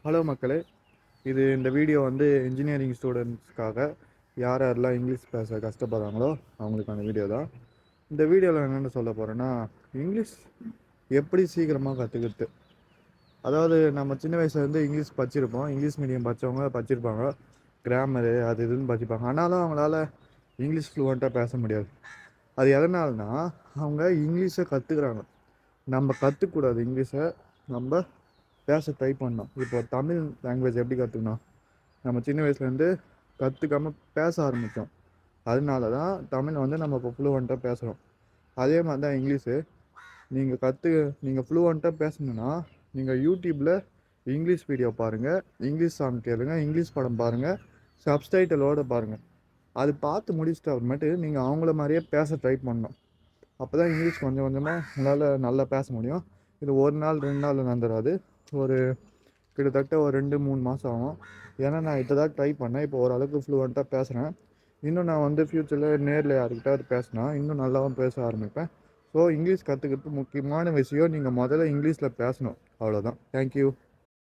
Hello மக்களே, இந்த video வந்து இன்ஜினியரிங் ஸ்டூடெண்ட்ஸ்க்காக யாரெல்லாம் இங்கிலீஷ் பேச கஷ்டப்படுறாங்களோ அவங்களுக்கான வீடியோ தான். இந்த வீடியோவில் என்னென்னு சொல்ல போகிறேன்னா, இங்கிலீஷ் எப்படி சீக்கிரமாக கற்றுக்கிறது. அதாவது நம்ம சின்ன வயசுலேருந்து இங்கிலீஷ் படிச்சிருப்போம், இங்கிலீஷ் மீடியம் படித்தவங்க படிச்சிருப்பாங்க, கிராமரு அது இதுன்னு படிப்பாங்க. ஆனாலும் அவங்களால இங்கிலீஷ் ஃப்ளூவெண்ட்டாக பேச முடியாது. அது எதனால்னா அவங்க இங்கிலீஷை கற்றுக்குறாங்க. நம்ம கற்றுக்கூடாது, இங்கிலீஷை நம்ம பேச ட்ரை பண்ணோம். இப்போ தமிழ் லாங்குவேஜ் எப்படி கற்றுக்கணும், நம்ம சின்ன வயசுலேருந்து கற்றுக்காமல் பேச ஆரம்பித்தோம். அதனால தான் தமிழ் வந்து நம்ம இப்போ ஃப்ளூவெண்ட்டாக பேசுகிறோம். அதே மாதிரி தான் இங்கிலீஷு. நீங்கள் ஃப்ளூவெண்ட்டாக பேசணுன்னா நீங்கள் யூடியூப்பில் இங்கிலீஷ் வீடியோ பாருங்கள், இங்கிலீஷ் சாங் கேளுங்க, இங்கிலீஷ் படம் பாருங்கள், சப்ஸ்டைட்டிலோடு பாருங்கள். அது பார்த்து முடிச்சுட்டு அப்புறமேட்டு நீங்கள் அவங்கள மாதிரியே பேச ட்ரை பண்ணணும். அப்போ தான் இங்கிலீஷ் கொஞ்சம் கொஞ்சமாக உங்களால் நல்லா பேச முடியும். இது ஒரு நாள் 2 நாள் வந்துடாது. ஒரு கிட்டத்தட்ட ஒரு 2-3 மாதம் ஆகும். ஏன்னா நான் இப்போ தான் ட்ரை பண்ணேன். இப்போ ஓரளவுக்கு ஃப்ளூவெண்ட்டாக பேசுகிறேன். இன்னும் நான் வந்து ஃப்யூச்சரில் நேரில் யாருக்கிட்டாவது பேசினா இன்னும் நல்லாவும் பேச ஆரம்பிப்பேன். ஸோ இங்கிலீஷ் கற்றுக்கிறது முக்கியமான விஷயம். நீங்கள் முதல்ல இங்கிலீஷில் பேசணும், அவ்வளோதான். தேங்க்யூ.